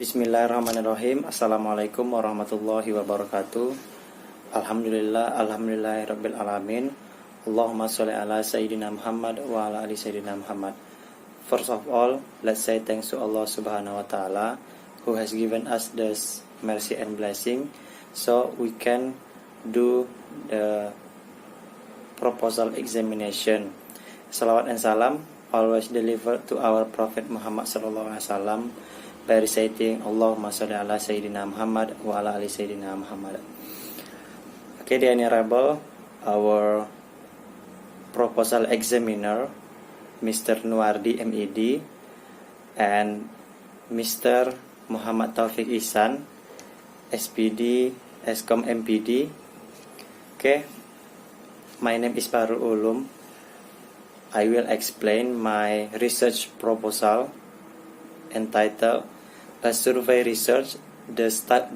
Bismillahirrahmanirrahim. Assalamualaikum warahmatullahi wabarakatuh. Alhamdulillahirabbil alamin. Allahumma sholli ala sayyidina Muhammad wa ala ali sayyidina Muhammad. First of all, let's say thanks to Allah Subhanahu wa taala who has given us this mercy and blessing so we can do the proposal examination. Salawat and salam always delivered to our Prophet Muhammad sallallahu alaihi wasallam by reciting Allahumma sholli ala sayyidina Muhammad wa ala ali sayyidina Muhammad. Okay, the honorable our proposal examiner Mr. Nuardi MED and Mr. Muhammad Taufik Ihsan SPD Eskom MPD. Okay, my name is Bahrul Ulum. I will explain my research proposal entitled A Survey Research the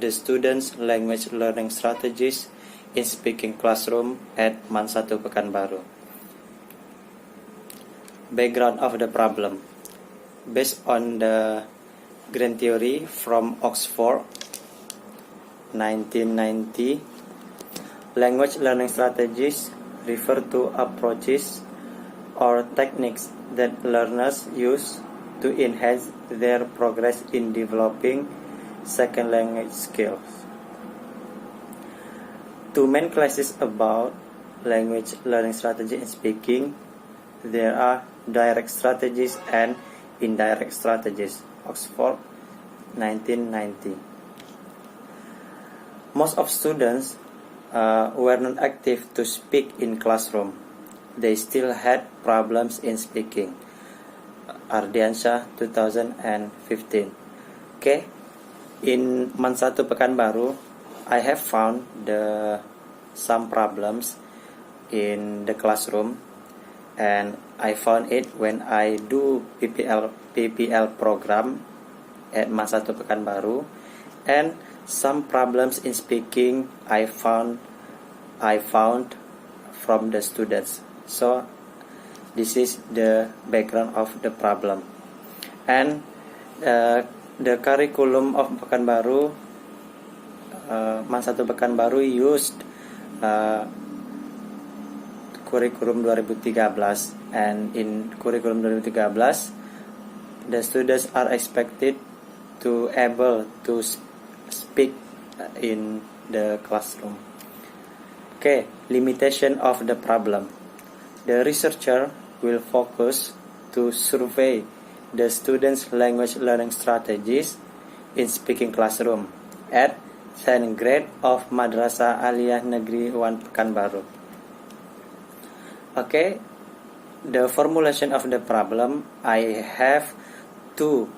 Students' Language Learning Strategies in Speaking Classroom at MAN 1 Pekanbaru. Background of the problem. Based on the Grand Theory from Oxford 1990, language learning strategies refer to approaches or techniques that learners use to enhance their progress in developing second language skills. Two main classes about language learning strategy and speaking. There are direct strategies and indirect strategies. Oxford 1990. Most of students were not active to speak in classroom. They still had problems in speaking. Ardiansyah 2015. Okay, in MAN 1 Pekanbaru, I have found some problems in the classroom, and I found it when I do PPL program at MAN 1 Pekanbaru, and some problems in speaking I found from the students. So this is the background of the problem. And the curriculum of Pekanbaru, MAN 1 Pekanbaru used curriculum 2013, and in curriculum 2013 the students are expected to able to speak in the classroom. Okay, limitation of the problem. The researcher will focus to survey the students' language learning strategies in speaking classroom at 10th grade of Madrasah Aliyah Negeri 1 Pekanbaru. Okay, the formulation of the problem. I have two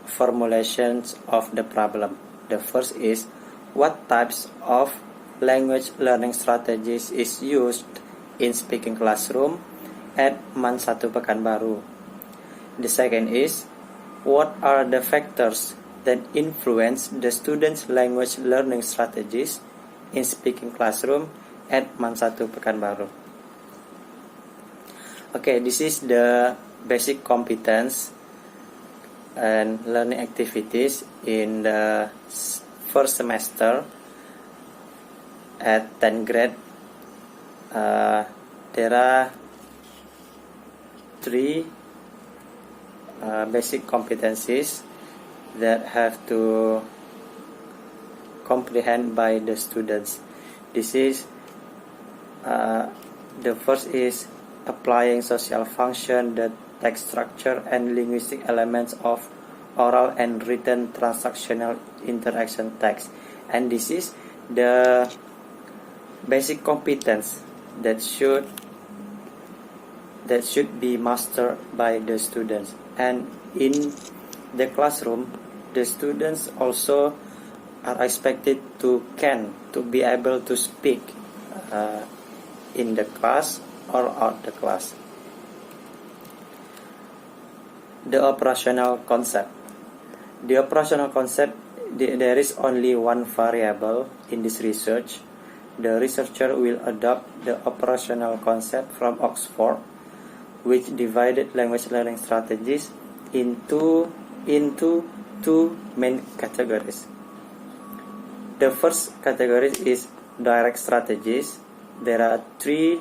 formulations of the problem. The first is, what types of language learning strategies is used in speaking classroom at MAN 1 Pekanbaru. The second is, what are the factors that influence the students' language learning strategies in speaking classroom at MAN 1 Pekanbaru. Okay, this is the basic competence and learning activities in the first semester at 10th grade. There are three basic competencies that have to comprehend by the students. This is the first is applying social function, the text structure and linguistic elements of oral and written transactional interaction text, and this is the basic competence that should be mastered by the students. And in the classroom, the students also are expected to be able to speak in the class or out the class. The operational concept. The operational concept, there is only one variable in this research. The researcher will adopt the operational concept from Oxford, which divided language learning strategies into into two main categories. The first category is direct strategies. There are three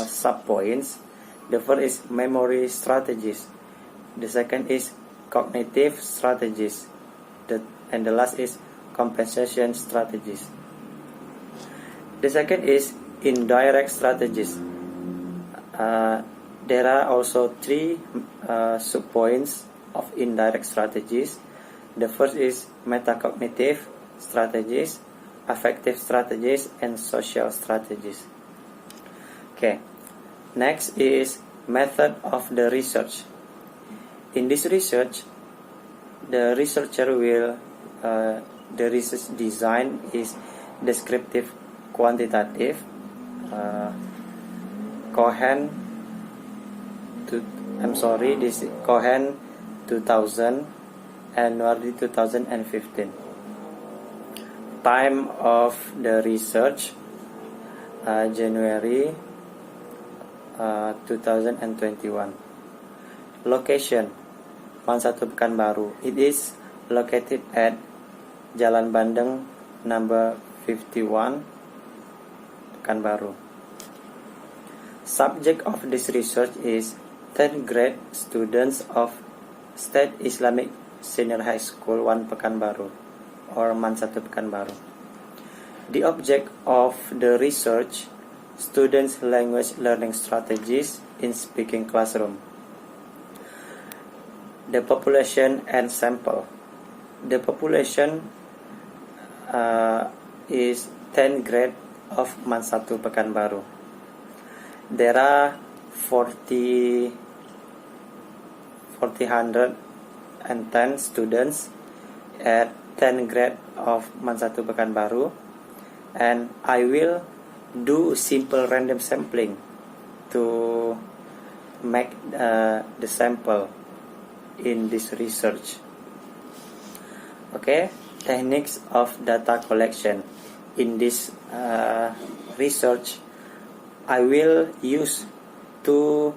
sub-points. The first is memory strategies. The second is cognitive strategies. And the last is compensation strategies. The second is indirect strategies. There are also three sub-points of indirect strategies. The first is metacognitive strategies, affective strategies, and social strategies. Okay, next is method of the research. In this research, the researcher will the research design is descriptive, quantitative, Cohen 2000 and Wardi 2015. Time of the research January 2021. Location Man 1 Pekanbaru. It is located at Jalan Bandeng number 51 Pekanbaru. Subject of this research is 10th grade students of State Islamic Senior High School 1 Pekanbaru or Man 1 Pekanbaru. The object of the research, students' language learning strategies in speaking classroom. The population and sample. The population is 10th grade of Man 1 Pekanbaru. There are 410 students at 10th grade of Man 1 Pekanbaru, and I will do simple random sampling to make the sample in this research. Okay, techniques of data collection. In this research, I will use two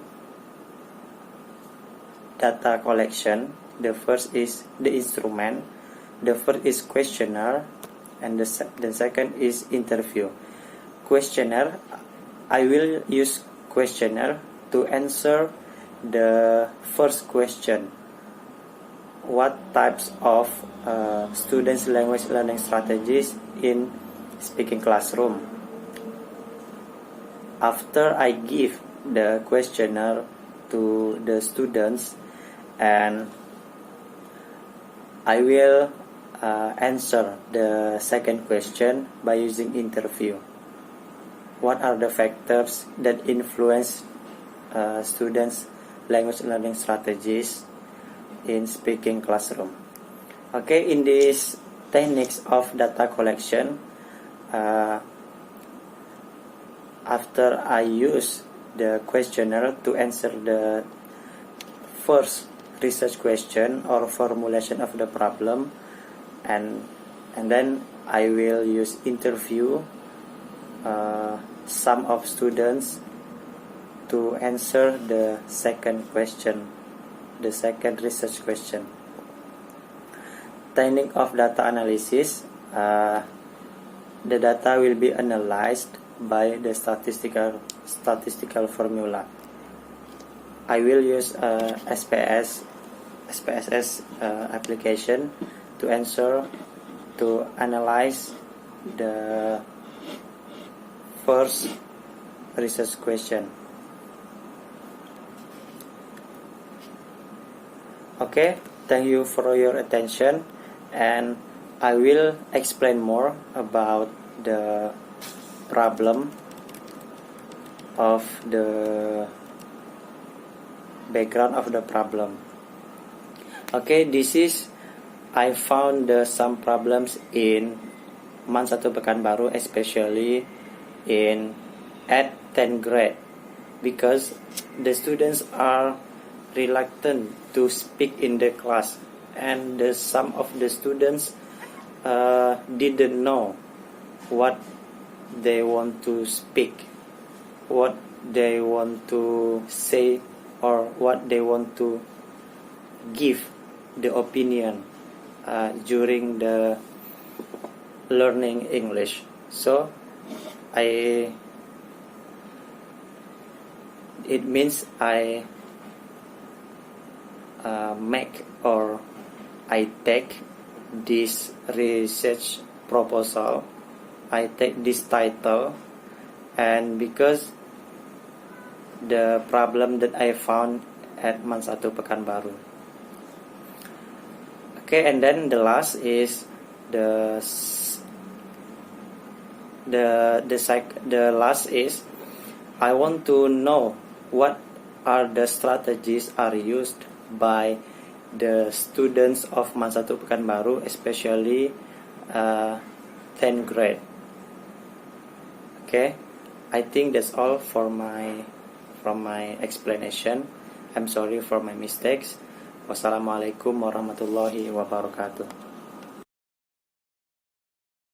data collection. The first is the instrument. The first is questionnaire, and the second is interview. Questionnaire, I will use questionnaire to answer the first question. What types of students' language learning strategies in speaking classroom? After I give the questionnaire to the students, and I will answer the second question by using interview. What are the factors that influence students' language learning strategies in speaking classroom? Okay, in this techniques of data collection, after I use the questionnaire to answer the first research question or formulation of the problem, and then I will use interview some of students to answer the second question, the second research question. Technique of data analysis. The data will be analyzed by the statistical formula. I will use SPSS application to analyze the first research question. Okay, thank you for your attention, and I will explain more about the problem of the background of the problem. Okay, this is I found some problems in Man 1 Pekanbaru, especially at 10th grade, because the students are reluctant to speak in the class, and some of the students didn't know what they want to speak, what they want to say, or what they want to give the opinion during the learning English. So it means I make or I take this research proposal, I take this title, and because the problem that I found at Man 1 Pekanbaru. Okay, and then the last is the last is I want to know what are the strategies are used by the students of Man 1 Pekanbaru, especially 10th grade. Okay, I think that's all from my explanation. I'm sorry for my mistakes. Wassalamualaikum warahmatullahi wabarakatuh.